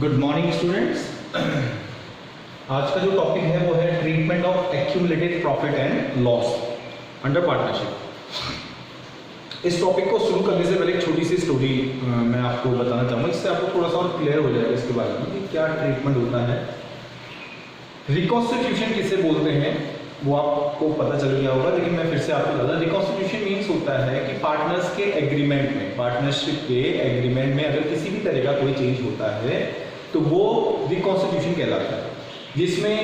Good morning students. आज का जो टॉपिक है वो है treatment of accumulated profit and loss under partnership. इस टॉपिक को शुरू करने से पहले एक छोटी सी स्टोरी मैं आपको बताना चाहूँगा, इससे आपको थोड़ा सा और क्लियर हो जाएगा इसके बारे में कि क्या ट्रीटमेंट होता है। रिकॉन्स्टिट्यूशन किसे बोलते हैं वो आपको पता चल गया होगा, लेकिन मैं फिर से आपको बता दूं। रिकॉन्स्टिट्यूशन मीन्स होता है कि पार्टनर्स के एग्रीमेंट में, पार्टनरशिप के एग्रीमेंट में अगर किसी भी तरह का कोई चेंज होता है तो वो रिकॉन्स्टिट्यूशन कहलाता है, जिसमें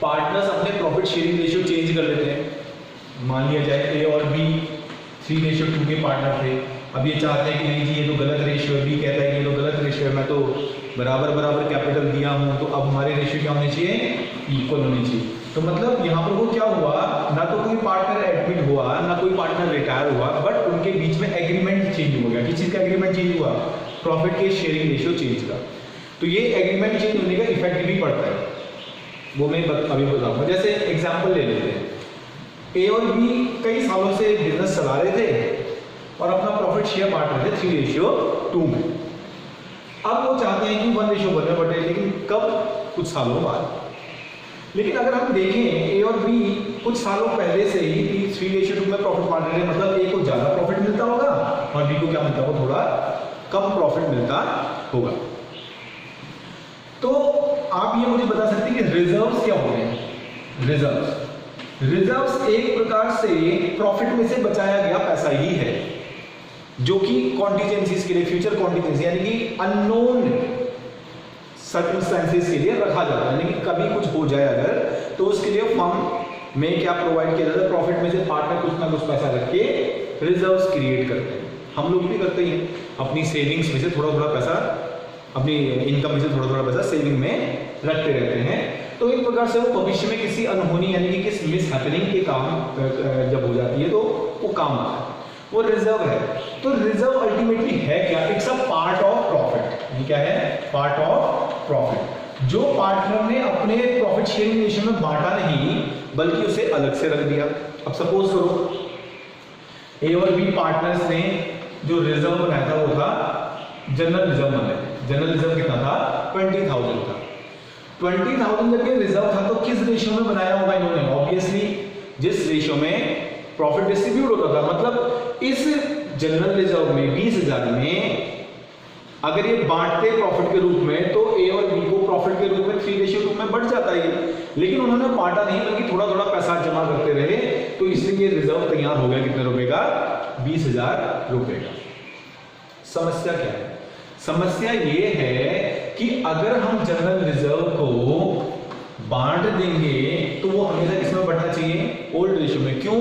पार्टनर्स अपने प्रॉफिट शेयरिंग रेशियो चेंज कर लेते हैं। मान लिया जाए ए और बी 3:2 के पार्टनर थे, अब ये चाहते हैं कि नहीं जी ये तो गलत रेशियो है, बी कहता है कि ये तो गलत रेशियो है, मैं तो बराबर बराबर कैपिटल दिया हूँ, तो अब हमारे रेशियो क्या होने चाहिए, इक्वल होने चाहिए। तो मतलब यहाँ पर वो क्या हुआ, ना तो कोई पार्टनर एडमिट हुआ ना कोई पार्टनर रिटायर हुआ, बट उनके बीच में एग्रीमेंट चेंज हो गया। किस चीज़ का एग्रीमेंट चेंज हुआ, प्रॉफिट के शेयरिंग रेशियो चेंज का। तो ये एग्रीमेंट चेंज होने का इफेक्ट भी पड़ता है, वो मैं अभी बताऊंगा। जैसे एग्जांपल ले लेते हैं, ए और बी कई सालों से बिजनेस चला रहे थे और अपना प्रॉफिट शेयर बांट रहे थे 3:2 में। अब वो चाहते हैं कि 1:1 में बटे, लेकिन कब, कुछ सालों बाद। लेकिन अगर हम देखें ए और बी कुछ सालों पहले से ही 3:2 में प्रॉफिट बांट रहे हैं, मतलब ए को ज्यादा प्रॉफिट मिलता होगा और बी को क्या मिलता होगा, थोड़ा कम प्रॉफिट मिलता होगा। तो आप ये मुझे बता सकते हैं कि रिजर्व्स क्या होते हैं। रिजर्व्स एक प्रकार से प्रॉफिट में से बचाया गया पैसा ही है, जो कि कॉन्टीजेंसीज के लिए, फ्यूचर कॉन्टीजेंसी यानी कि अननोन सर्कमस्टेंसेस के लिए रखा जाता है। यानी कि कभी कुछ हो जाए अगर, तो उसके लिए फर्म में क्या प्रोवाइड किया जाता है, प्रॉफिट में से पार्टनर कुछ ना कुछ पैसा रख के रिजर्व्स क्रिएट करते हैं। हम लोग भी करते हैं, अपनी सेविंग्स में से थोड़ा थोड़ा पैसा, अपनी इनकम में से थोड़ा थोड़ा पैसा सेविंग में रखते रहते हैं। तो एक प्रकार से वो भविष्य में किसी अनहोनी यानी कि किस मिस हैपनिंग के काम जब हो जाती है तो वो काम आता है, वो रिजर्व है। तो रिजर्व अल्टीमेटली है क्या, it's a part of profit. ये क्या है, पार्ट ऑफ प्रॉफिट, जो पार्टनर ने अपने प्रॉफिट शेयरिंग रेशियो में बांटा नहीं बल्कि उसे अलग से रख दिया। अब सपोज करो ए और बी पार्टनर्स ने जो रिजर्व बनाया था वो था जनरल रिजर्व बनाया। जनरल रिजर्व कितना था, 20,000 था। 20,000 जब ये रिजर्व था तो किस रेशियो में बनाया होगा इन्होंने, ऑब्वियसली जिस रेशियो में प्रॉफिट डिस्ट्रीब्यूट होता था। मतलब इस जनरल रिजर्व में 20,000 में अगर ये बांटते प्रॉफिट के रूप में तो ए और बी को प्रॉफिट के रूप में 3:2 में बढ़ जाता है, लेकिन उन्होंने बांटा नहीं बल्कि थोड़ा थोड़ा पैसा जमा करते रहे, तो इसलिए ये रिजर्व तैयार हो गया कितने रुपए का, 20,000 रुपए का। समस्या क्या है, समस्या ये है कि अगर हम जनरल रिजर्व को बांट देंगे तो वो हमेशा किसमें बढ़ना चाहिए, ओल्ड रेशियो में। क्यों,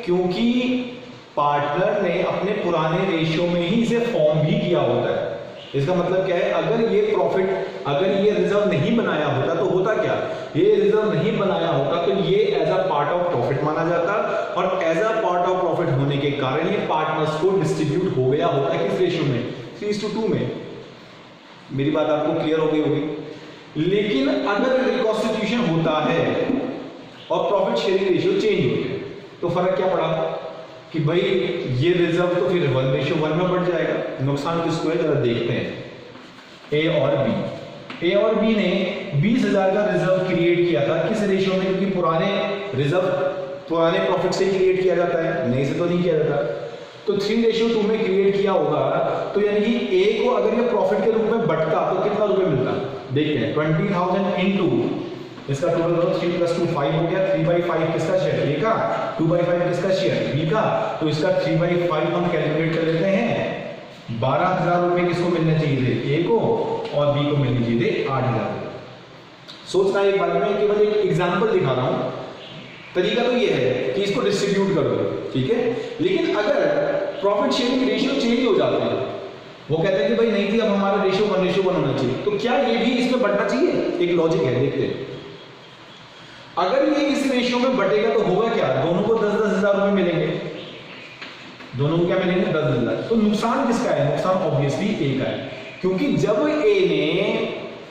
क्योंकि पार्टनर ने अपने पुराने रेशियो में ही इसे फॉर्म भी किया होता है। इसका मतलब क्या है, अगर ये प्रॉफिट, अगर ये रिजर्व नहीं बनाया होता तो होता क्या, ये रिजर्व नहीं बनाया होता तो ये as a part of profit माना जाता, और as a part of profit होने के कारण ये पार्टनर्स को डिस्ट्रीब्यूट हो गया होता है किस रेशियो में, 3:2 में। मेरी बात आपको क्लियर हो गई होगी। लेकिन अगर रिकॉन्स्टिट्यूशन होता है और प्रॉफिट शेयरिंग रेशियो चेंज होते हैं तो फर्क क्या पड़ा कि भाई ये रिजर्व तो फिर 1:1 में बढ़ जाएगा। नुकसान किसको है जरा देखते हैं। ए और बी ने 20,000 का रिजर्व क्रिएट किया था, किस रेशियो में, क्योंकि पुराने रिजर्व पुराने प्रॉफिट से क्रिएट किया जाता है, नए से तो नहीं किया जाता। तो 3:2 में क्रिएट किया होगा, तो यानी कि ए को अगर ये प्रॉफिट के रूप में बटता तो कितना रुपए मिलता, देखते हैं। 20,000 इंटू इसका टोटल करो, 3 + 2 5 हो गया। 3/5 किसका शेयर, ए का, 2/5 किसका शेयर, बी का। तो इसका 3/5 हम कैलकुलेट कर लेते हैं। 12,000 रुपए किसको मिलने चाहिए थे, ए को, और बी को मिलने चाहिए थे 8,000 रुपए। सोचना एक बार, मैं केवल एक एग्जाम्पल दिखा रहा हूं। तरीका तो ये है कि इसको डिस्ट्रीब्यूट कर दो, ठीक है। लेकिन अगर प्रॉफिट शेयरिंग रेशियो चेंज हो जाते हैं, वो कहते हैं कि भाई नहीं थी, अब हमारा रेशियो 1:1 होना चाहिए, तो क्या ये भी इसमें बढ़ना चाहिए, एक लॉजिक है, देखते हैं। अगर ये इस रेशियो में बटेगा तो होगा क्या, दोनों को 10-10 हजार रुपए मिलेंगे, दोनों को क्या मिलेंगे, 10,000। तो नुकसान किसका है, नुकसान ऑब्वियसली ए का है, क्योंकि जब ए ने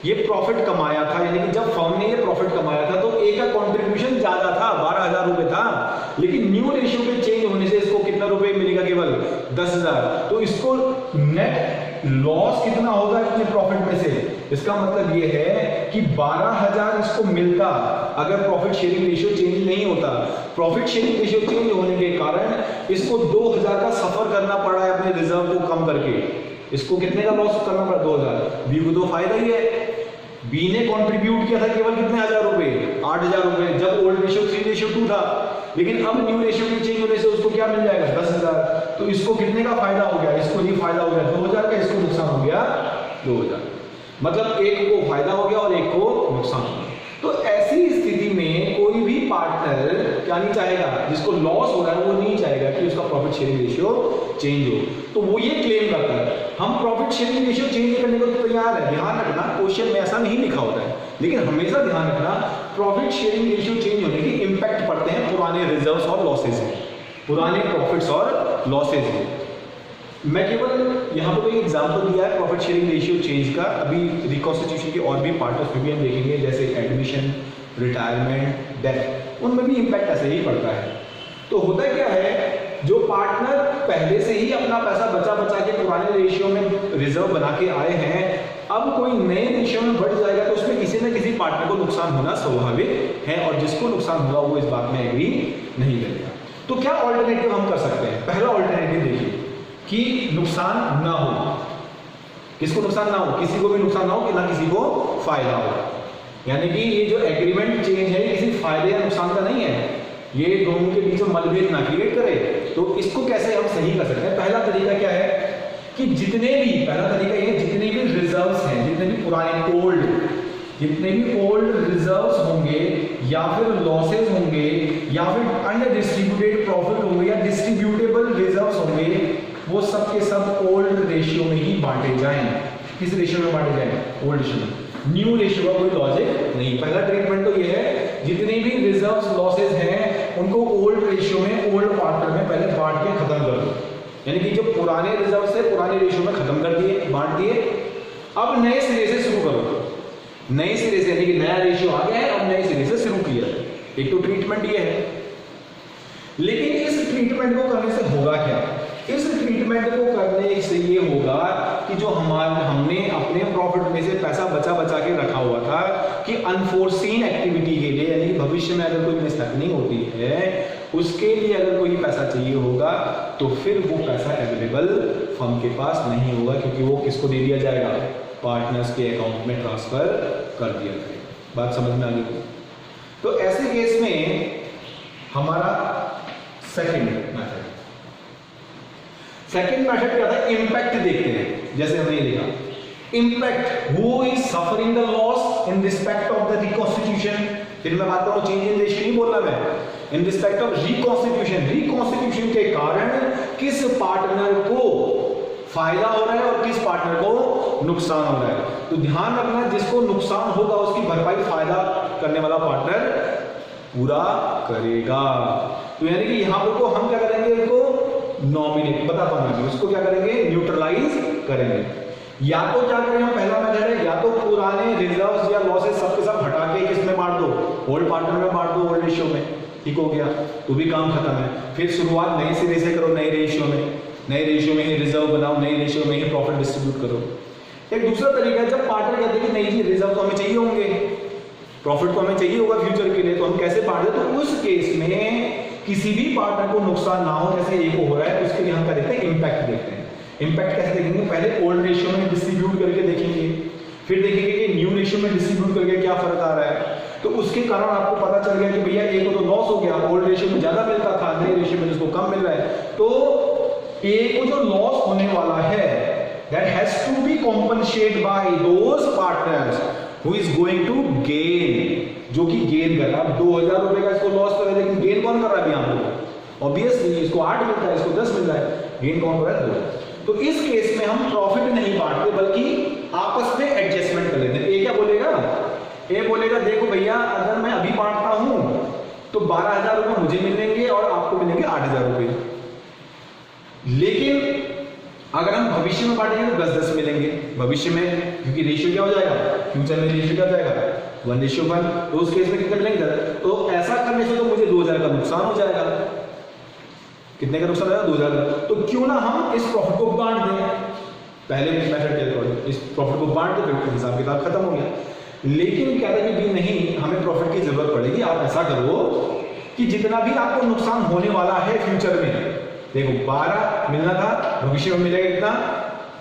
ये प्रॉफिट कमाया था, यानी कि जब फर्म ने ये प्रॉफिट कमाया था तो ए का कंट्रीब्यूशन ज्यादा था, 12,000 रुपए था, लेकिन न्यू रेशियो के चेंज होने से इसको कितना रुपए मिलेगा, केवल 10,000। तो इसको नेट लॉस कितना होगा इतने प्रॉफिट में से, इसका मतलब ये है कि 12,000 इसको मिलता अगर प्रॉफिट शेयरिंग रेशियो चेंज नहीं होता। प्रॉफिट शेयरिंग रेशियो चेंज होने के कारण इसको 2,000 का सफर करना पड़ा है अपने रिजर्व को कम करके। इसको कितने का लॉस करना पड़ा? 2,000। बी को तो फायदा ही है। बी ने कंट्रीब्यूट किया था केवल कितने हजार रुपए? 8,000 रुपए, जब ओल्ड रेशियो 3:2 था। लेकिन अब न्यू रेशियो के चेंज होने से उसको क्या मिल जाएगा? 10,000। तो इसको कितने का फायदा हो गया? इसको ये फायदा हो गया 2,000 का, इसको नुकसान हो गया 2,000। मतलब एक को फायदा हो गया और एक को नुकसान हो गया। तो ऐसी स्थिति में कोई भी पार्टनर क्या नहीं चाहेगा? जिसको लॉस हो रहा है वो नहीं चाहेगा कि उसका प्रॉफिट शेयरिंग रेशियो चेंज हो। तो वो ये क्लेम करता है हम प्रॉफिट शेयरिंग रेशियो चेंज करने को तो तैयार है। ध्यान रखना क्वेश्चन में ऐसा नहीं लिखा होता है, लेकिन हमेशा ध्यान रखना प्रॉफिट शेयरिंग रेशियो चेंज होने के इंपैक्ट पड़ते हैं पुराने रिजर्व्स और लॉसेज में, पुराने प्रॉफिट्स और लॉसेज में। मैं केवल यहाँ पे कोई एग्जांपल दिया है प्रॉफिट शेयरिंग रेशियो चेंज का। अभी रिकॉन्स्टिट्यूशन के और भी पार्ट में भी हम देखेंगे, जैसे एडमिशन, रिटायरमेंट, डेथ, उनमें भी इंपैक्ट ऐसे ही पड़ता है। तो होता क्या है, जो पार्टनर पहले से ही अपना पैसा बचा बचा के पुराने रेशियो में रिजर्व बना के आए हैं, अब कोई नए रेशियो में बढ़ जाएगा तो उसमें किसी न किसी पार्टनर को नुकसान होना स्वाभाविक है, और जिसको नुकसान होगा वो इस बात में एग्री नहीं करेगा। तो क्या ऑल्टरनेटिव हम कर सकते हैं? पहला ऑल्टरनेटिव देखिए कि नुकसान ना हो। किसको नुकसान ना हो? किसी को भी नुकसान ना हो, कि ना किसी को फायदा हो। यानी कि ये जो एग्रीमेंट चेंज है किसी फायदे या नुकसान का नहीं है, ये दोनों के बीच में मतभेद ना क्रिएट करे। तो इसको कैसे हम सही कर सकते हैं? पहला तरीका क्या है कि जितने भी रिजर्व्स हैं, जितने भी पुराने ओल्ड रिजर्व्स होंगे या फिर लॉसेज होंगे या फिर अनडिस्ट्रीब्यूटेड प्रॉफिट होंगे या डिस्ट्रीब्यूटेबल रिजर्व्स होंगे, वो सब के सब ओल्ड रेशियो में ही बांटे जाएं। किस रेशियो में बांटे जाएं? ओल्ड रेशियो में। न्यू रेशियो का कोई लॉजिक नहीं। पहला ट्रीटमेंट तो ये है, जितने भी रिजर्व्स लॉसेज हैं उनको ओल्ड रेशियो में, ओल्ड पार्टनर में पहले बांट के खत्म कर दो। यानी कि जो पुराने रिजर्व्स है पुराने रेशियो में खत्म कर दिए, बांट दिए। अब नए सिरे से शुरू करो, नए सिरे से, यानी कि नया रेशियो आ गया है, अब नए सिरे से शुरू किया। एक तो ट्रीटमेंट ये है। लेकिन इस ट्रीटमेंट को करने से होगा क्या? इस ट्रीटमेंट को करने से ये होगा कि जो हमने अपने प्रॉफिट में से पैसा बचा बचा के रखा हुआ था कि अनफोर्सीन एक्टिविटी के लिए, यानी भविष्य में अगर कोई मिसहैपनिंग होती है उसके लिए अगर कोई पैसा चाहिए होगा तो फिर वो पैसा अवेलेबल फर्म के पास नहीं होगा, क्योंकि वो किसको दे दिया जाएगा? पार्टनर्स के अकाउंट में ट्रांसफर कर दिया जाएगा। बात समझ में आ गई? तो ऐसे केस में हमारा सेकंड मेथड क्या था? इंपैक्ट देखते हैं। जैसे हमने लिखा impact, who is suffering the loss in respect of the reconstitution. फिर मैं बात करूं चेंज इन रेशियो नहीं बोलना मैं, इन रिस्पेक्ट ऑफ रिकॉन्स्टिट्यूशन के कारण किस पार्टनर को फायदा हो रहा है और किस पार्टनर को नुकसान हो रहा है। तो ध्यान रखना, जिसको नुकसान होगा उसकी भरपाई फायदा करने वाला पार्टनर पूरा करेगा। तो यानी कि यहां पर को हम क्या करेंगे? इनको नॉमिनेट बता पाएंगे, उसको क्या करेंगे? न्यूट्रलाइज करेंगे। या तो क्या करें हम? पहला मेथड है, या तो पुराने रिजर्व्स या लॉसेज सबके सब हटा के किस में बांट दो? ओल्ड पार्टनर में बांट दो, ओल्ड रेशियो में। ठीक हो गया, तो भी काम खत्म है। फिर शुरुआत नए सिरे से करो, नए रेशियो में ही रिजर्व बनाओ, नए रेशियो में ही प्रॉफिट डिस्ट्रीब्यूट करो। एक दूसरा तरीका है, जब पार्टनर कहते हैं कि नहीं जी रिजर्व तो हमें चाहिए होंगे, प्रॉफिट को हमें चाहिए होगा फ्यूचर के लिए, तो हम कैसे बांट दें? तो उस केस में किसी भी पार्टनर को नुकसान ना हो, जैसे एक हो रहा है, उसके लिए हम क्या देखते हैं? इंपैक्ट देखते हैं। इंपैक्ट कैसे देखेंगे? पहले ओल्ड रेशियो में डिस्ट्रीब्यूट करके देखेंगे, फिर देखेंगे कि न्यू रेशियो में डिस्ट्रीब्यूट करके क्या फर्क आ रहा है। तो उसके कारण आपको पता चल गया कि भैया एक को तो लॉस हो गया, ओल्ड रेशियो में ज्यादा मिलता था, नए रेशियो में जिसको कम मिल रहा है। तो एक को जो लॉस होने वाला है, that has to be compensated by those partners who is going to gain, जो कि गेन कर रहा है। 2,000 रुपए का इसको लॉस कर रहा है, लेकिन गेन कौन कर रहा है? यहाँ पे ऑब्वियसली इसको 8 मिलता है, इसको 10 मिल रहा है, गेन कौन कर रहा है? 2। तो इस केस में हम प्रॉफिट नहीं बांटते बल्कि आपस में एडजस्टमेंट कर लेते हैं। ए क्या बोलेगा? ए बोलेगा देखो भैया अगर मैं अभी बांटता हूं तो 12,000 रुपए मुझे मिलेंगे और आपको मिलेंगे 8,000 रुपए, लेकिन अगर हम भविष्य में बांटेंगे तो 10-10 मिलेंगे भविष्य में, क्योंकि रेशियो क्या हो जाएगा? फ्यूचर में रेशियो क्या हो जाएगा? 1:1। तो उस केस में कितने मिलेंगे? तो ऐसा करने से तो मुझे 2,000 का नुकसान हो जाएगा। कितने का नुकसान होगा? 2,000 का। तो क्यों ना हम इस प्रॉफिट को बांट दें? पहले मेथड के अकॉर्डिंग इस प्रॉफिट को बांट दो, फिर हिसाब किताब खत्म हो गया। लेकिन क्या था कि भी नहीं, हमें प्रॉफिट की जरूरत पड़ेगी। आप ऐसा करो कि जितना भी आपको नुकसान होने वाला है फ्यूचर में, देखो 12 मिलना था, भविष्य में मिलेगा कितना,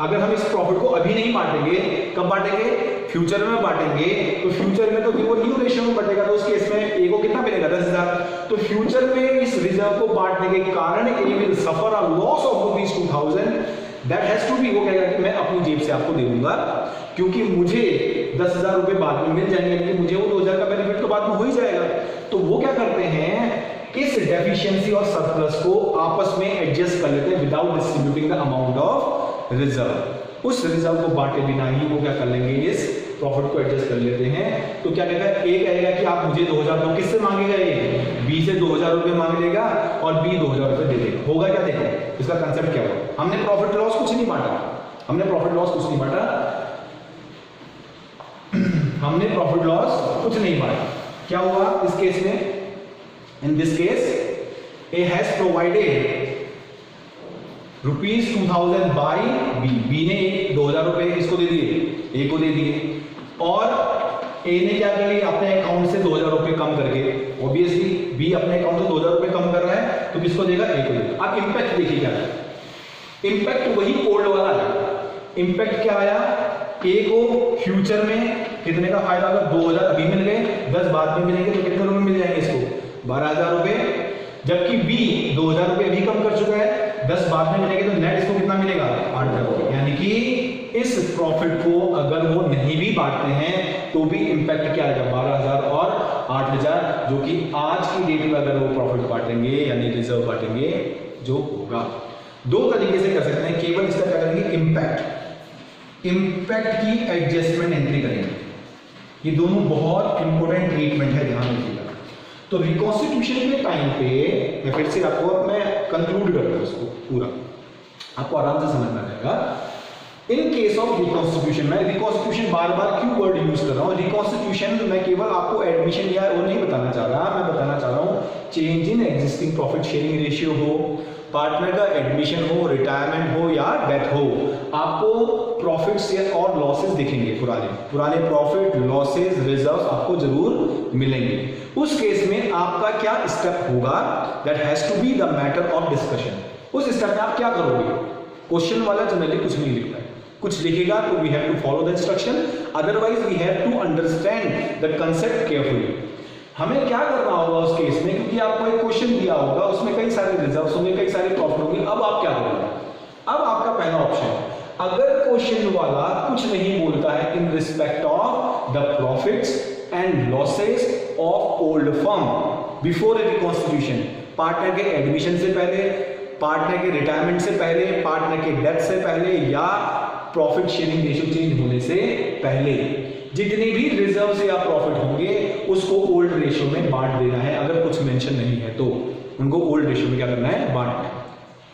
अगर हम इस प्रॉफिट को अभी नहीं बांटेंगे, कब बांटेंगे, फ्यूचर में बांटेंगे, तो फ्यूचर में तो फिर वो न्यू रेशियो में बढ़ेगा, तो उस केस में ए को कितना मिलेगा, 10,000। तो फ्यूचर में इस रिजर्व को बांटने के कारण A will suffer a loss of ₹2,000, that has to be, वो कहेगा कि मैं अपनी जेब से आपको दे दूंगा, क्योंकि मुझे 10,000 रुपए बाद में मिल जाएंगे, लेकिन मुझे वो 2,000 का बेनिफिट तो बाद में हो ही जाएगा। तो वो क्या करते हैं, इस डेफिशिएंसी और सरप्लस को आपस में एडजस्ट कर लेते हैं without distributing the amount of reserve. उस रिजर्व को बांटे बिना ही वो क्या कर लेंगे, इस प्रॉफिट को एडजस्ट कर लेते हैं। तो क्या कहता है, ए कहेगा कि आप मुझे 2,000 दो, किससे मांगेगा ये, बी से 2,000 रुपए मांग लेगा और बी 2,000 रुपए दे देगा। होगा क्या, देखो इसका कंसेप्ट क्या होगा, हमने प्रॉफिट लॉस कुछ नहीं बांटा, हमने प्रॉफिट लॉस कुछ नहीं बांटा, हमने प्रॉफिट लॉस कुछ नहीं बांटा। क्या हुआ इस केस में, in this case A has provided ₹2,000 by B, B ने 2,000 रुपए इसको दे दिए, ए को दे दिए, और ए ने क्या कर लिया, अपने अकाउंट से 2,000 रुपए कम करके, ऑब्वियसली बी अपने अकाउंट से 2,000 रुपए कम कर रहा है, तो किसको देगा, ए को देगा। अब इंपैक्ट देखिए क्या है, इंपैक्ट वही ओल्ड वाला है। इंपैक्ट क्या आया, ए को फ्यूचर में कितने का फायदा होगा, 2,000 अभी मिल गए, 10 बाद में मिलेंगे, तो कितने रुपए मिल जाएंगे इसको, 12,000 रुपए। जबकि बी 2,000 रुपए अभी कम कर चुका है, 10 बाद में मिलेंगे, तो नेट इसको कितना मिलेगा, 8,000 रुपए। यानी कि इस प्रॉफिट को अगर वो नहीं भी बांटते हैं तो भी इंपैक्ट क्या आएगा, 12,000 और 8,000, जो कि आज की डेट में अगर वो प्रॉफिट बांटेंगे यानी रिजर्व बांटेंगे जो होगा। दो तरीके से कर सकते हैं, केवल इसका क्या करेंगे, इंपैक्ट की एडजस्टमेंट एंट्री करेंगे। ये दोनों बहुत इंपॉर्टेंट ट्रीटमेंट है, ध्यान रखिएगा। तो रिकॉन्स्टिट्यूशन के टाइम पे मैं फिर से आपको मैं कंक्लूड करता हूं इसको पूरा, आपको आराम से समझ में आएगा। इन केस ऑफ रिकॉन्स्टिट्यूशन, मैं रिकॉन्स्टिट्यूशन बार बार क्यों वर्ड यूज कर रहा हूं, रिकॉन्स्टिट्यूशन मैं केवल आपको एडमिशन या वो नहीं बताना चाह रहा, मैं बताना चाह रहा हूं change in existing profit sharing ratio हो, पार्टनर का एडमिशन हो, रिटायरमेंट हो या डेथ हो, आपको प्रॉफिट्स और लॉसेस दिखेंगे, पुराने प्रॉफिट लॉसेस रिजर्व्स आपको जरूर मिलेंगे। उस केस में आपका क्या स्टेप होगा, that has to be the matter of discussion. उस स्टेप में आप क्या करोगे, क्वेश्चन वाला जनरली कुछ नहीं लिखता है, कुछ लिखेगा तो we have to follow the instruction, otherwise we have to understand the concept carefully. हमें क्या करना होगा उस केस में, क्योंकि आपको एक क्वेश्चन दिया होगा, उसमें कई सारे रिजर्व्स होंगे, कई सारे प्रॉफिट होंगे। अब आप क्या करोगे, अब आपका पहला ऑप्शन, अगर क्वेश्चन वाला कुछ नहीं बोलता है in respect of the profits and losses of old firm before reconstitution, partner के एडमिशन से पहले, पार्टनर के रिटायरमेंट से पहले, पार्टनर के डेथ से पहले या प्रॉफिट शेयरिंग रेशियो चेंज होने से पहले, जितने भी रिजर्व या प्रॉफिट होंगे उसको ओल्ड रेशियो में बांट देना है। अगर कुछ मेंशन नहीं है तो उनको ओल्ड रेशियो में क्या करना है, बांटना है।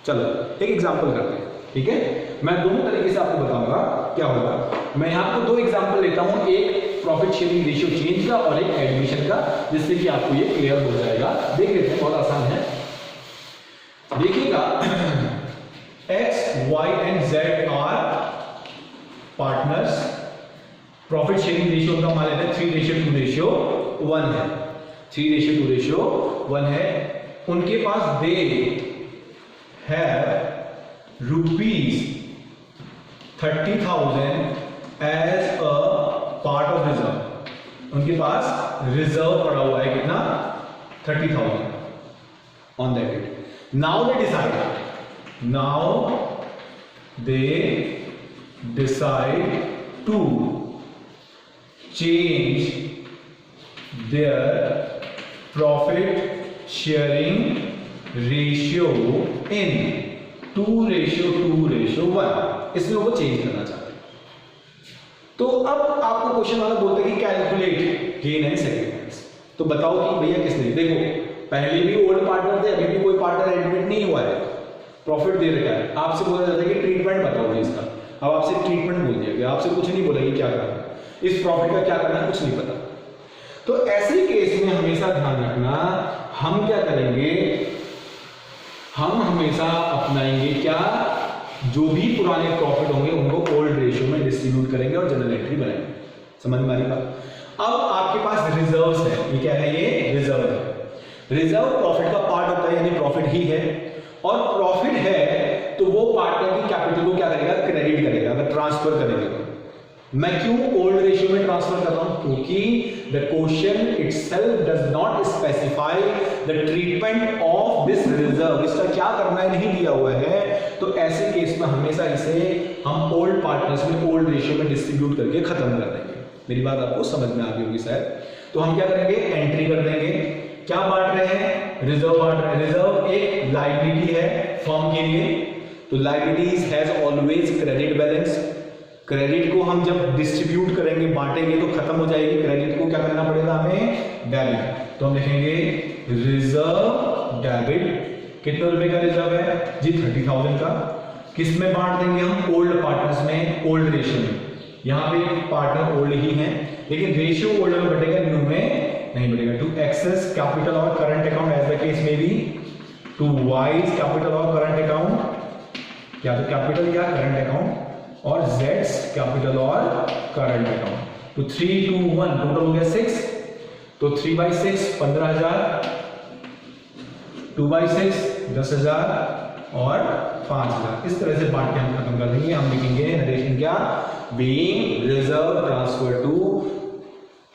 चलो एक एग्जांपल करते हैं, ठीक है। मैं दोनों तरीके से आपको बताऊंगा क्या होगा। मैं यहाँ आपको दो एग्जांपल लेता हूँ, एक प्रॉफिट शेयरिंग रेशियो चेंज का और एक एडमिशन का, जिससे कि आपको ये क्लियर हो जाएगा। देख लेते हैं, बहुत आसान है, देखिएगा। X Y and Z are partners, profit sharing ratio का मान लेते हैं 3:2:1 है, 3:2:1 है। उनके पास they have ₹30,000 as a part of reserve. उनके पास रिजर्व पड़ा हुआ है कितना, 30,000 on that date. Now they decide to change their profit sharing ratio in 2:1। इसमें वो चेंज करना चाहते हैं। तो अब आपको क्वेश्चन वाला बोलते हैं कि कैलकुलेट गेन एंड सेक्रीफाइस। तो बताओ कि भैया किसने, देखो पहले भी ओल्ड पार्टनर थे, अभी भी कोई पार्टनर एडमिट नहीं हुआ है, प्रॉफिट दे रखा है। आपसे बोला जाता है कि ट्रीटमेंट बताओ इसका, अब आपसे ट्रीटमेंट बोल दिया गया, आपसे कुछ नहीं बोला कि क्या करना है, इस प्रॉफिट का क्या करना है, कुछ नहीं पता। तो ऐसे केस में हमेशा ध्यान रखना, हम क्या करेंगे, हम हमेशा अपनाएंगे क्या, जो भी पुराने प्रॉफिट होंगे उनको ओल्ड रेशियो में डिस्ट्रीब्यूट करेंगे और जनरल एंट्री बनाएंगे। समझ में आ रही बात? अब आपके पास रिजर्व्स है, ये क्या है? ये रिजर्व है। रिजर्व प्रॉफिट का पार्ट होता है, यानी प्रॉफिट ही है, और प्रॉफिट है तो वो पार्टनर की कैपिटल को क्या करेगा? क्रेडिट करेगा, अगर ट्रांसफर करेगा। मैं क्यों ओल्ड रेशियो में ट्रांसफर कर रहा हूं? क्योंकि the question itself does not specify the treatment of this reserve, इसका क्या करना है नहीं दिया हुआ है। तो ऐसे केस में हमेशा इसे हम ओल्ड पार्टनर्स में ओल्ड रेशियो में डिस्ट्रीब्यूट करके खत्म कर देंगे। मेरी बात आपको समझ में आ गई होगी शायद। तो हम क्या करेंगे? एंट्री कर देंगे। क्या बांट रहे हैं? रिजर्व बांट रहे हैं। रिजर्व एक लायबिलिटी है फर्म के लिए, तो liabilities has always credit balance. Credit को हम जब डिस्ट्रीब्यूट करेंगे, बांटेंगे तो खत्म हो जाएगी, क्रेडिट को क्या करना पड़ेगा हमें? डेबिट। तो हम लिखेंगे रिजर्व डेबिट। कितने रुपए का रिजर्व है जी? 30,000 का। किस में बांट देंगे हम? ओल्ड पार्टनर्स में, ओल्ड रेशियो में। यहाँ पे पार्टनर ओल्ड ही हैं, लेकिन रेशियो ओल्ड में बढ़ेगा, न्यू में नहीं बढ़ेगा। टू एक्सेस कैपिटल और current account as the case में भी, टू वाइज कैपिटल और करंट अकाउंट, या तो कैपिटल या करंट अकाउंट, और जेड्स कैपिटल और करंट अकाउंट। तो 3, 2, 1 टोटल हो गया 6। तो 3/6 15,000, 2/6 10,000 और 5,000। इस तरह से बांट के हम खत्म कर देंगे। हम लिखेंगे नरेशन क्या? Being reserve transfer to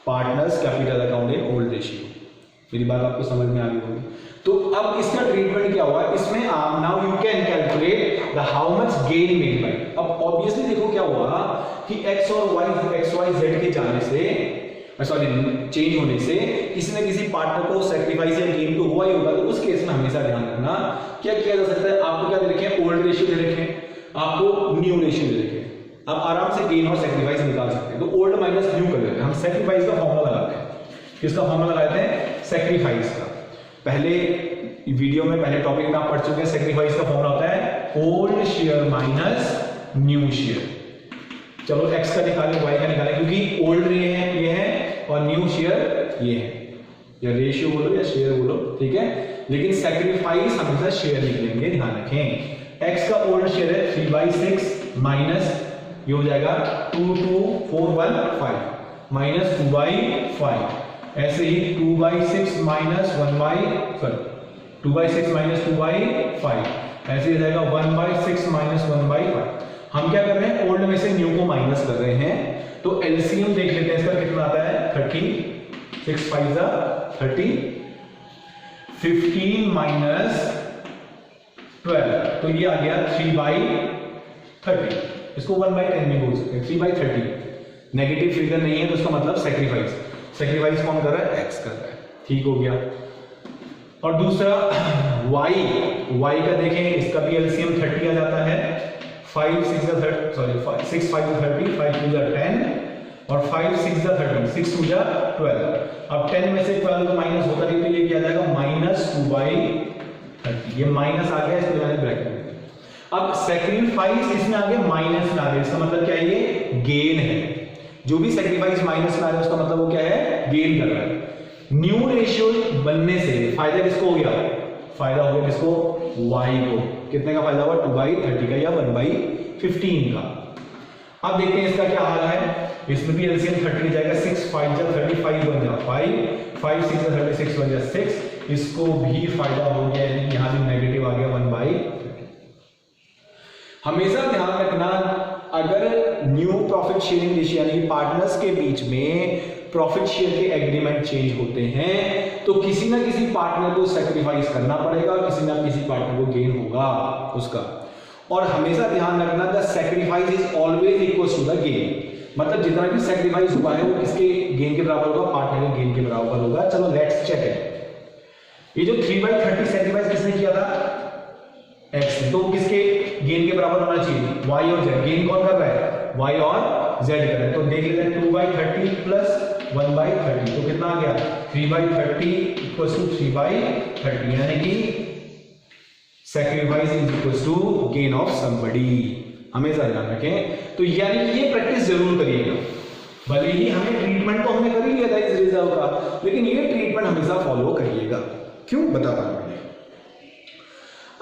partners capital account in old ratio. मेरी बात आपको समझ में आ गई होगी। तो अब इसका ट्रीटमेंट क्या हुआ? इसमें now you can calculate the how much gain made by. अब ऑब्वियसली देखो क्या हुआ कि एक्स और वाई, एक्स वाई जेड के जाने से, सॉरी चेंज होने से किसी न किसी पार्टनर को सेक्रीफाइस या गेन तो हुआ ही होगा। तो उस केस में हमेशा ध्यान रखना क्या किया जा सकता है। आपको क्या दे रखे हैं? ओल्ड रेशियो दे रखे हैं, आपको न्यू रेशियो दे रखे हैं। आप आराम से गेन और सेक्रीफाइस निकाल सकते हैं। तो ओल्ड माइनस न्यू कर देते हैं। हम सेक्रीफाइस का फॉर्मूला लगाते हैं। किसका फॉर्मूला लगाते हैं? सेक्रीफाइस का। पहले वीडियो में, पहले टॉपिक में आप पढ़ चुके हैं। सेक्रीफाइस का फॉर्मूला होता है old share minus new share. चलो एक्स का निकालें, वाई का निकालें, क्योंकि ओल्ड ये है और न्यू शेयर ये है, या रेशियो बोलो या शेयर बोलो, ठीक है। लेकिन सेक्रीफाइस हमेशा शेयर निकलेंगे, ध्यान रखें। एक्स का ओल्ड शेयर है 3/6 माइनस ये हो जाएगा 22415 माइनस 2/5। ऐसे ही 2/6 माइनस 2/6 माइनस 2/5 ऐसे हो जाएगा 1/6 माइनस 1/5। हम क्या कर रहे हैं? ओल्ड में से न्यू को माइनस कर रहे हैं। तो एलसीएम देख लेते हैं इसका कितना आता है? 30, 6 5 30, 15 माइनस 12, तो ये आ गया 3/30। इसको 1/10 भी बोल सकते हैं। 3/30 नेगेटिव फिगर नहीं है, तो इसका मतलब सेक्रीफाइस। सेक्रीफाइस कौन कर रहा है? एक्स कर रहा है, ठीक हो गया। और दूसरा y का देखें, इसका भी एलसीएम 30 आ जाता है। 5 6 30, सॉरी 6 5 30, 5 2 10 और 5 6 13, 6 2 12। अब 10 में से 12 माइनस होता नहीं, तो ये क्या जाएगा? माइनस 2/30। ये माइनस आ गया, इसको मैंने ब्रैकेट में। अब सेक्रीफाइस इसमें आ गया माइनस में आ गया, इसका मतलब क्या है? ये गेन है। जो भी सेक्रीफाइस माइनस में आ रहा है उसका मतलब वो क्या है? गेन कर रहा है। न्यू रेशियो बनने से फायदा किसको हो गया? फायदा हो गया किसको? y को। कितने का फायदा हुआ? 2/30 का या 1/15 का। अब देखते हैं इसका क्या हाल है। इसमें भी एलसीएम 30 जाएगा। 6 5 35 बन जा 5, 5 6 36 बन जा 6। इसको भी फायदा हो गया, यहां भी नेगेटिव आ गया 1/30। हमेशा ध्यान रखना, अगर न्यू प्रॉफिट शेयरिंग रेशियो यानी पार्टनर्स के बीच में प्रॉफिट शेयर के एग्रीमेंट चेंज होते हैं, तो किसी ना किसी पार्टनर को सैक्रिफाइस करना पड़ेगा और किसी ना किसी पार्टनर को गेन होगा उसका। और हमेशा ध्यान रखना, the sacrifice is always equal to the gain. मतलब जितना भी सैक्रिफाइस हुआ है वो किसके गेन के बराबर होगा? पार्टनर के गेन के बराबर होगा। चलो लेट्स चेक इट। ये जो 3/30 सैक्रिफाइस किसने किया था? एक्स। तो किसके गेन के बराबर होना चाहिए? वाई और जेड। गेन कौन कर रहा है? वाई और जेड कर रहे हैं। तो देख लेते हैं 2/30 प्लस 1/30, तो कितना आ गया? 3/30 इक्वल टू 3/30, यानी कि sacrifice is equal to gain of somebody. हमेशा ध्यान रखें। तो यानी ये प्रैक्टिस जरूर करिएगा। भले ही हमें ट्रीटमेंट तो हमने कर ही लिया था इस रिजर्व का, लेकिन ये ट्रीटमेंट हमेशा फॉलो करिएगा। क्यों बता रहा हूं?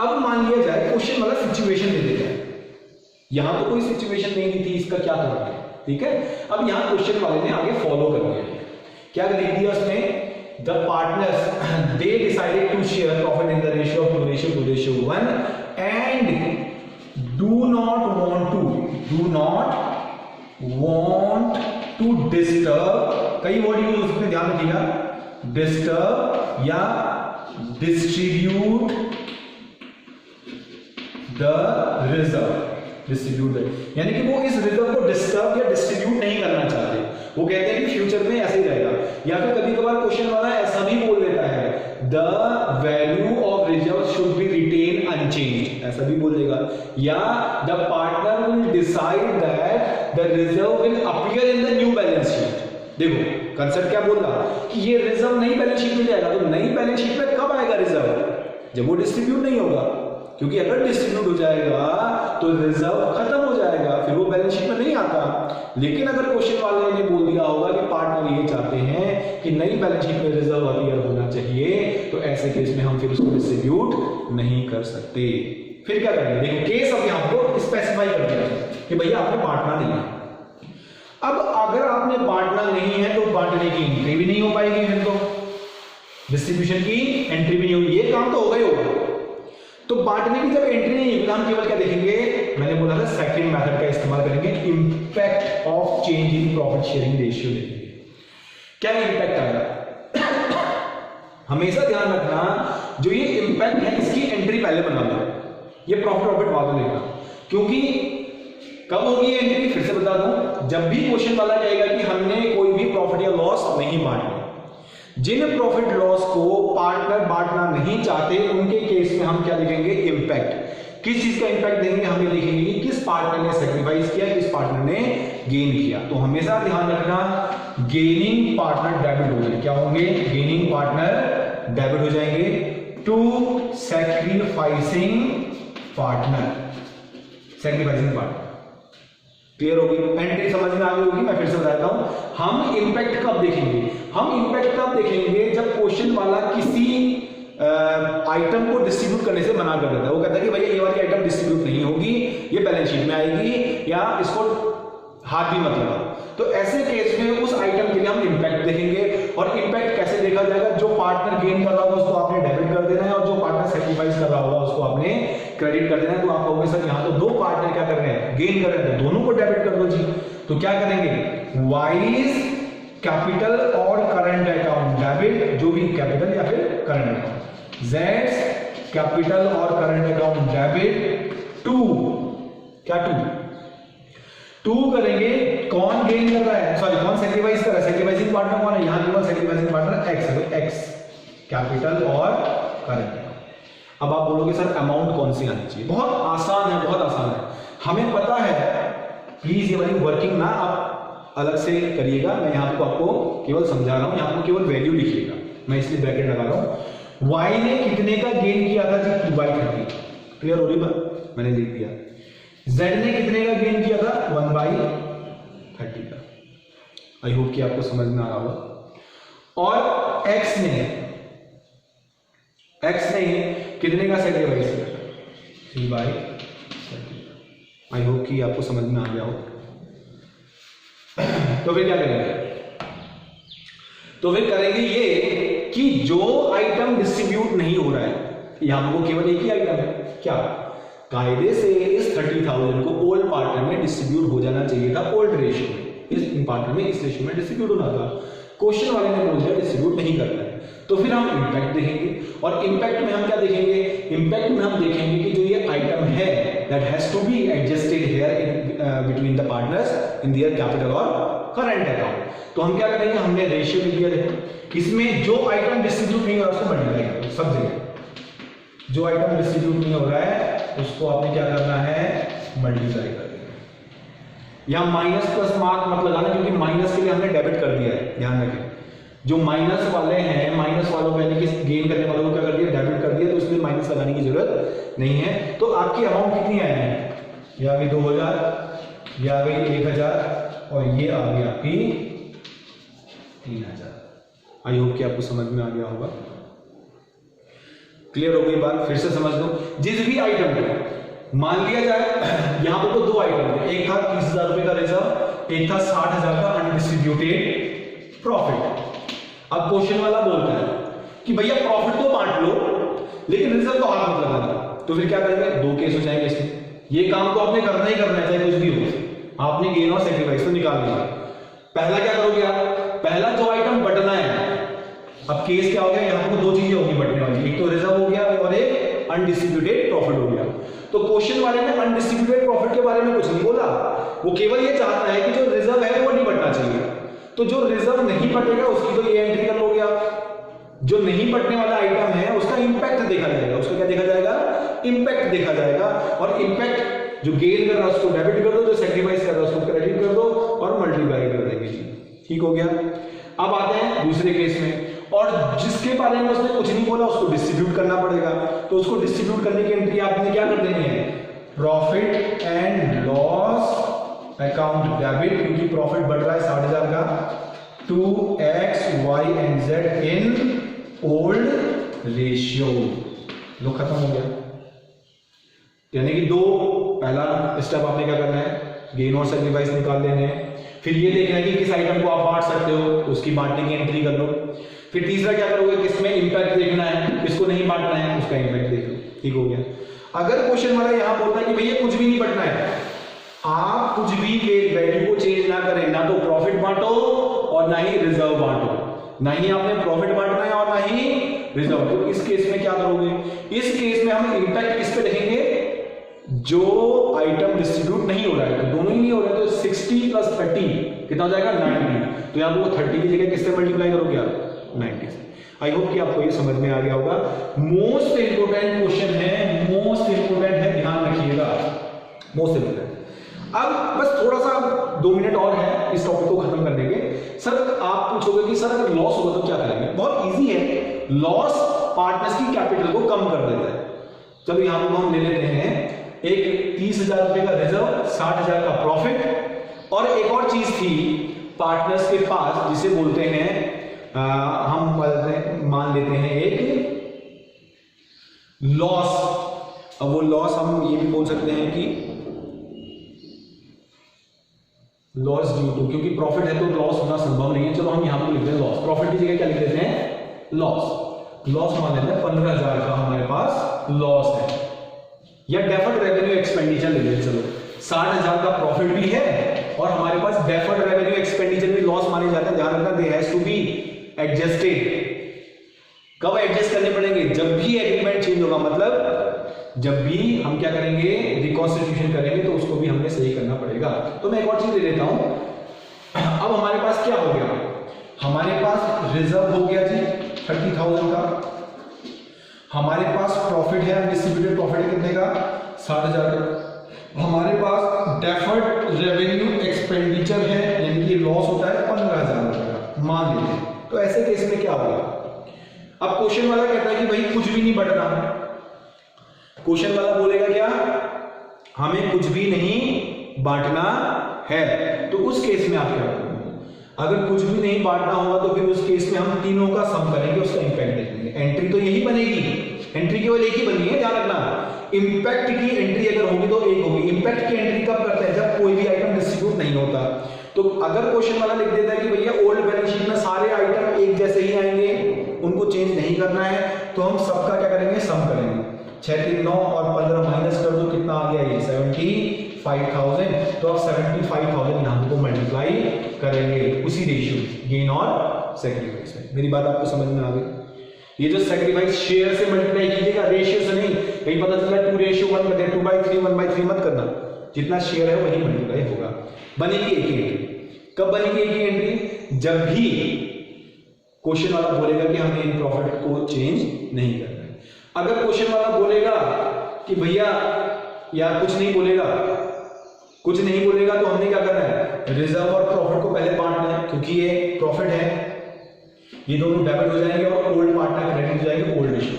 अब मान लिया जाए क्वेश्चन वाला सिचुएशन दे देते हैं। यहां तो कोई सिचुएशन नहीं दी थी इसका क्या करना है, ठीक है। अब यहां क्वेश्चन वाले ने आगे फॉलो कर लिया है, क्या लिख दिया उसने, the partners they decided to share profit in the ratio of 2:1 and do not want to disturb, कई वर्ड यूज हो सकते हैं, ध्यान रखिएगा, डिस्टर्ब या डिस्ट्रीब्यूट द रिजर्व, डिस्ट्रीब्यूट, यानी कि वो इस रिजर्व को डिस्टर्ब या डिस्ट्रीब्यूट नहीं करना चाहते। वो कहते हैं कि फ्यूचर में ऐसे ही रहेगा, या फिर कभी कभार क्वेश्चन वाला ऐसा भी बोल देता है, the value of reserve should be retain unchanged, ऐसा भी बोल देगा, या the partner will decide that the reserve will appear in the new balance sheet. देखो कंसेप्ट क्या बोल रहा कि ये रिजर्व नई बैलेंस शीट में जाएगा, तो नई बैलेंस शीट में कब आएगा रिजर्व, जब वो डिस्ट्रीब्यूट नहीं होगा, क्योंकि अगर डिस्ट्रीब्यूट हो जाएगा तो रिजर्व खत्म हो जाएगा, फिर वो बैलेंस शीट में नहीं आता। लेकिन अगर क्वेश्चन वाले ने बोल दिया होगा कि पार्टनर ये चाहते हैं कि नई बैलेंस शीट में रिजर्व अपीयर होना चाहिए, तो ऐसे केस में हम फिर उसको डिस्ट्रीब्यूट नहीं कर सकते। फिर क्या करेंगे, देखो केस अब यहां को स्पेसिफाई कर दिया कि भैया आपने बांटना नहीं है। अब अगर आपने बांटना नहीं है तो बांटने की एंट्री भी नहीं हो पाएगी, फिर तो डिस्ट्रीब्यूशन की एंट्री भी नहीं होगी, ये काम तो होगा ही होगा। तो बांटने की जब एंट्री नहीं है, हम केवल क्या देखेंगे, मैंने बोला था सेकंड मेथड का इस्तेमाल करेंगे, impact of change in profit sharing ratio देखेंगे। क्या इंपैक्ट आएगा, हमेशा ध्यान रखना जो ये इंपैक्ट है इसकी एंट्री पहले बना दो, ये प्रॉफिट बाद में लेना, क्योंकि कब होगी ये एंट्री, फिर से बता दूं, जब भी क्वेश्चन वाला कहेगा कि हमने कोई भी प्रॉफिट या लॉस नहीं बांटना, जिन प्रॉफिट लॉस को पार्टनर बांटना नहीं चाहते उनके केस में हम क्या लिखेंगे, इंपैक्ट। किस चीज का इंपैक्ट देंगे, हमें लिखेंगे कि किस पार्टनर ने सैक्रिफाइस किया, किस पार्टनर ने गेन किया। तो हमेशा ध्यान रखना गेनिंग पार्टनर डेबिट हो जाएंगे, क्या होंगे, गेनिंग पार्टनर डेबिट हो जाएंगे to sacrificing partner, sacrificing partner. Clear होगी, एंट्री समझ में आ गई होगी। मैं फिर से बताता हूं, हम इंपैक्ट कब देखेंगे, हम इंपैक्ट तब देखेंगे जब क्वेश्चन वाला किसी आइटम को डिस्ट्रीब्यूट करने से मना कर देता है। वो कहता है कि भैया ये वाली आइटम डिस्ट्रीब्यूट नहीं होगी, ये बैलेंस शीट में आएगी, या इसको हाथ भी मत लगाओ। तो ऐसे केस में उस आइटम के लिए हम इंपैक्ट देखेंगे। और इंपैक्ट कैसे देखा जाएगा, जो पार्टनर गेन कर रहा होगा उसको आपने डेबिट कर देना है, और जो पार्टनर सैक्रिफाइस कर रहा होगा उसको आपने क्रेडिट कर देना है। तो आप कहोगे सर यहाँ तो दो पार्टनर क्या कर रहे हैं, गेन कर रहे हैं, तो दोनों को डेबिट कर दो जी। तो क्या करेंगे, वाइज कैपिटल और करंट अकाउंट डेबिट, जो भी कैपिटल या फिर करंट अकाउंट, जेड्स कैपिटल और करंट अकाउंट डेबिट टू, क्या टू करेंगे, कौन गेन कर रहा है, सॉरी कौन सैक्रिफाइस कर रहा है, सैक्रिफाइसिंग पार्टनर कौन है, यहां केवल सैक्रिफाइसिंग पार्टनर एक्स है, एक्स कैपिटल और करंट। अब आप बोलोगे सर अमाउंट कौन सी आनी चाहिए, बहुत आसान है, बहुत आसान है, हमें पता है। प्लीज ये वाली वर्किंग ना आप अलग से करिएगा, मैं यहां पर आपको केवल समझा रहा हूं, यहां पर केवल वैल्यू लिखिएगा, मैं इसलिए ब्रैकेट लगा रहा हूं। y ने कितने का गेन किया था जी, 2/30, क्लियर हो रही बात, मैंने लिख दिया। z ने कितने का गेन किया था, 1/30 का। आई होप कि आपको समझ में आ रहा होगा। और x ने कितने का सैक्रिफाइस किया था, 3/30। आई होप कि आपको समझ में आ गया हो। तो फिर क्या करेंगे, तो फिर करेंगे ये कि जो आइटम डिस्ट्रीब्यूट नहीं हो रहा है, यहां पर केवल एक ही आइटम है, क्या कायदे से इस 30,000 को ओल्ड पार्टनर में डिस्ट्रीब्यूट हो जाना चाहिए था, ओल्ड रेशियो में, इस पार्टनर में इस रेशियो में डिस्ट्रीब्यूट होना था। क्वेश्चन वाले ने बोल दिया डिस्ट्रीब्यूट नहीं करना है, तो फिर हम इंपैक्ट देखेंगे। और इंपैक्ट में हम क्या देखेंगे, इंपैक्ट में हम देखेंगे कि जो ये आइटम है that has to be adjusted here in between the partners in their capital और करंट अकाउंट। तो हम क्या करेंगे, हमने रेशियो लिख दिया, देखो इसमें जो आइटम डिस्ट्रीब्यूट नहीं हो रहा उसको मल्टीप्लाई करो, सब जगह जो आइटम डिस्ट्रीब्यूट नहीं हो रहा है उसको आपने क्या करना है, मल्टीप्लाई कर देना। यहां माइनस प्लस मार्क मत लगाना, क्योंकि माइनस के लिए हमने डेबिट कर दिया है, ध्यान रखें। जो माइनस वाले हैं, माइनस वालों को यानी कि गेन करने वालों को क्या कर दिया, डेबिट कर दिया, तो उसमें माइनस लगाने की जरूरत नहीं है। तो आपकी अमाउंट कितनी आएगी, ये आ गई 2000, ये आ गई 1000, और ये आ गई आपकी 3000। आई होप कि आपको समझ में आ गया होगा, क्लियर हो गई बात। फिर से समझ लो, जिस भी आइटम को मान लिया जाए यहां पर तो दो आइटम थे, एक था 30,000 रुपए का रिजर्व, एक था 60,000 का अनडिस्ट्रीब्यूटेड प्रॉफिट। अब क्वेश्चन वाला बोलता है कि भैया प्रॉफिट तो बांट लो लेकिन रिजर्व तो हाथ मत लगाना। तो फिर क्या करेंगे, दो केस हो जाएंगे इसमें। ये काम तो आपने करना ही करना है चाहे कुछ भी हो, आपने गेन और सेक्रीफाइस तो निकाल लिया। पहला क्या करोगे आप, पहला जो आइटम बटना है, अब केस क्या हो गया, यहां पर दो चीजें होगी बटने वाली, एक तो रिजर्व हो गया और एक अनडिस्ट्रीब्यूटेड प्रॉफिट हो गया। तो क्वेश्चन वाले ने अनडिस्ट्रीब्यूटेड प्रॉफिट के बारे में कुछ नहीं बोला, वो केवल ये चाहता है कि जो रिजर्व है वो नहीं बटना चाहिए। तो जो रिजर्व नहीं बटेगा उसकी तो ये एंट्री कर लोगे आप। जो नहीं बटने वाला आइटम है उसका इंपैक्ट देखा जाएगा, उसका क्या देखा जाएगा, इंपैक्ट देखा जाएगा। और इंपैक्ट जो गेन कर रहा है उसको डेबिट कर दो, जो सेक्रीफाइस कर रहा है उसको क्रेडिट कर दो और मल्टीप्लाई कर देंगे जी। ठीक हो गया। अब आते हैं दूसरे केस में, और जिसके बारे में उसने कुछ नहीं बोला उसको डिस्ट्रीब्यूट करना पड़ेगा। तो उसको डिस्ट्रीब्यूट करने की एंट्री आपने क्या कर देनी है, profit and loss account debit, क्योंकि प्रॉफिट बढ़ रहा है 60,000 का, to X Y and Z in old ratio. लो खत्म हो गया। यानी कि दो, पहला स्टेप आपने क्या करना है, गेन और सेक्रीफाइस निकाल लेने हैं। फिर ये देखना है कि किस आइटम को आप बांट सकते हो, उसकी बांटने की एंट्री कर लो। फिर तीसरा क्या करोगे, किसमें इंपैक्ट देखना है, किसको नहीं बांटना है, उसका इंपैक्ट देख लो। ठीक हो गया। अगर क्वेश्चन वाला यहां बोलता है कि भैया कुछ भी नहीं बांटना है, आप कुछ भी के वैल्यू को चेंज ना करें, ना तो प्रॉफिट बांटो और ना ही रिजर्व बांटो, ना ही आपने प्रॉफिट बांटना है और ना ही रिजर्व। तो इस केस में क्या करोगे, इस केस में हम इंपैक्ट किस पे देखेंगे, जो आइटम डिस्ट्रीब्यूट नहीं हो रहा है, तो दोनों ही नहीं हो रहे, तो 60 + 30 कितना हो जाएगा, 90। तो यहां पर 30 की जगह किससे मल्टीप्लाई करोगे आप, 90 से। आई होप कि आपको ये समझ में आ गया होगा। मोस्ट इंपोर्टेंट क्वेश्चन है, मोस्ट इंपोर्टेंट है, ध्यान रखिएगा, मोस्ट इंपोर्टेंट। अब बस थोड़ा सा 2 मिनट और है इस टॉपिक को खत्म करने के। सर आप पूछोगे कि सर अगर लॉस होगा तो क्या करेंगे, बहुत इजी है। लॉस पार्टनर्स की कैपिटल को कम कर देता है। चलो यहां पर हम ले लेते हैं एक 30,000 रुपए का रिजर्व, 60,000 का प्रॉफिट, और एक और चीज थी पार्टनर्स के पास जिसे बोलते हैं हम मान लेते हैं एक लॉस। अब वो लॉस हम ये भी बोल सकते हैं कि लॉस ड्यू टू, क्योंकि प्रॉफिट है तो लॉस होना संभव नहीं है। चलो हम यहां पर लिखते हैं लॉस, प्रॉफिट की जगह क्या लिख देते हैं, लॉस। लॉस मान लेते हैं 15,000 का हमारे पास लॉस है, या डेफर्ड रेवेन्यू एक्सपेंडिचर ले लेते। चलो 60,000 का प्रॉफिट भी है और हमारे पास डेफर्ड रेवेन्यू एक्सपेंडिचर भी लॉस माने जाते हैं। ध्यान रखना, they has to be adjusted. कब एडजस्ट करने पड़ेंगे, जब भी एग्रीमेंट चेंज होगा, मतलब जब भी हम क्या करेंगे, रिकॉन्स्टिट्यूशन करेंगे, तो उसको भी हमें सही करना पड़ेगा। तो मैं एक और चीज ले लेता हूं। अब हमारे पास क्या हो गया, हमारे पास रिजर्व हो गया जी 30,000 का, हमारे पास प्रॉफिट है, डिस्ट्रीब्यूटेड प्रॉफिट है कितने का, 60,000 का, हमारे पास डेफर्ड रेवेन्यू एक्सपेंडिचर है, यानी कि लॉस होता है 15,000 का, मान लीजिए। तो ऐसे केस में क्या होगा, अब क्वेश्चन वाला कहता है कि भाई कुछ भी नहीं बटना। क्वेश्चन वाला बोलेगा क्या, हमें कुछ भी नहीं बांटना है। तो उस केस में आप क्या करोगे, अगर कुछ भी नहीं बांटना होगा तो फिर उस केस में हम तीनों का सम करेंगे, उसका इंपैक्ट देखेंगे। एंट्री तो यही बनेगी, एंट्री केवल एक ही बनी है, ध्यान रखना। इंपैक्ट की एंट्री अगर होगी तो एक होगी। इंपैक्ट की एंट्री कब करते हैं, जब कोई भी आइटम डिस्ट्रीब्यूट नहीं होता। तो अगर क्वेश्चन वाला लिख देता है कि भैया ओल्ड बैलेंस शीट में सारे आइटम एक जैसे ही आएंगे, उनको चेंज नहीं करना है, तो हम सबका क्या करेंगे, सम करेंगे। 6 3 9 और 15 माइनस कर दो, कितना आ गया ये 75,000। तो अब 75,000 यहां को मल्टीप्लाई करेंगे उसी रेशियो गेन और सेक्रीफाइस में। मेरी बात आपको समझ में आ गई। ये जो सेक्रीफाइस शेयर से मल्टीप्लाई कीजिएगा, रेशियो से नहीं। कहीं पता चला 2:1 करते हैं, 2/3 1/3 मत करना, जितना शेयर है वही मल्टीप्लाई होगा। बनेगी एक ही एंट्री। कब बनेगी एक ही एंट्री, जब भी क्वेश्चन वाला बोलेगा कि हमें इन प्रॉफिट को चेंज नहीं करना है। अगर क्वेश्चन वाला बोलेगा कि भैया, या कुछ नहीं बोलेगा, कुछ नहीं बोलेगा, तो हमने क्या करना है, रिजर्व और प्रॉफिट को पहले बांटना है, क्योंकि ये प्रॉफिट है, ये दोनों डेबिट हो जाएंगे और ओल्ड पार्टनर क्रेडिट हो जाएंगे ओल्ड रेशियो।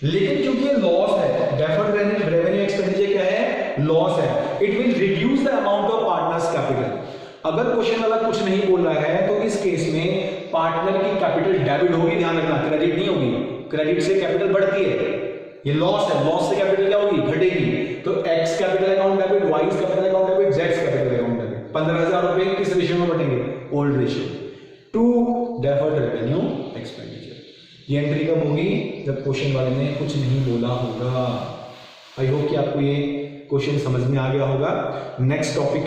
लेकिन क्योंकि ये लॉस है, डेफर्ड रेवेन्यू एक्सपेंडिचर क्या है, लॉस है, it will reduce the amount of partners capital. अगर क्वेश्चन वाला कुछ नहीं बोल रहा है तो इस केस में पार्टनर की कैपिटल डेबिट होगी, ध्यान रखना, क्रेडिट नहीं होगी। क्रेडिट से कैपिटल बढ़ती है, ये लॉस है, लॉस से कैपिटल क्या होगी, घटेगी। तो X capital account debit, Y capital account debit, Z capital account debit. 15,000 रुपए किस रेशियो में बटेंगे, old ratio to deferred revenue expenditure. ये एंट्री कब होगी, जब क्वेश्चन वाले ने कुछ नहीं बोला होगा। आई होप कि आपको ये क्वेश्चन समझ में आ गया होगा। नेक्स्ट टॉपिक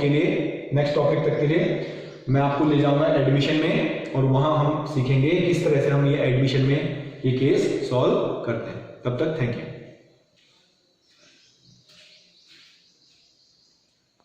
तक के लिए मैं आपको ले जाऊंगा एडमिशन में, और वहां हम सीखेंगे किस तरह से हम ये एडमिशन में ये केस सॉल्व करते हैं। तब तक थैंक यू।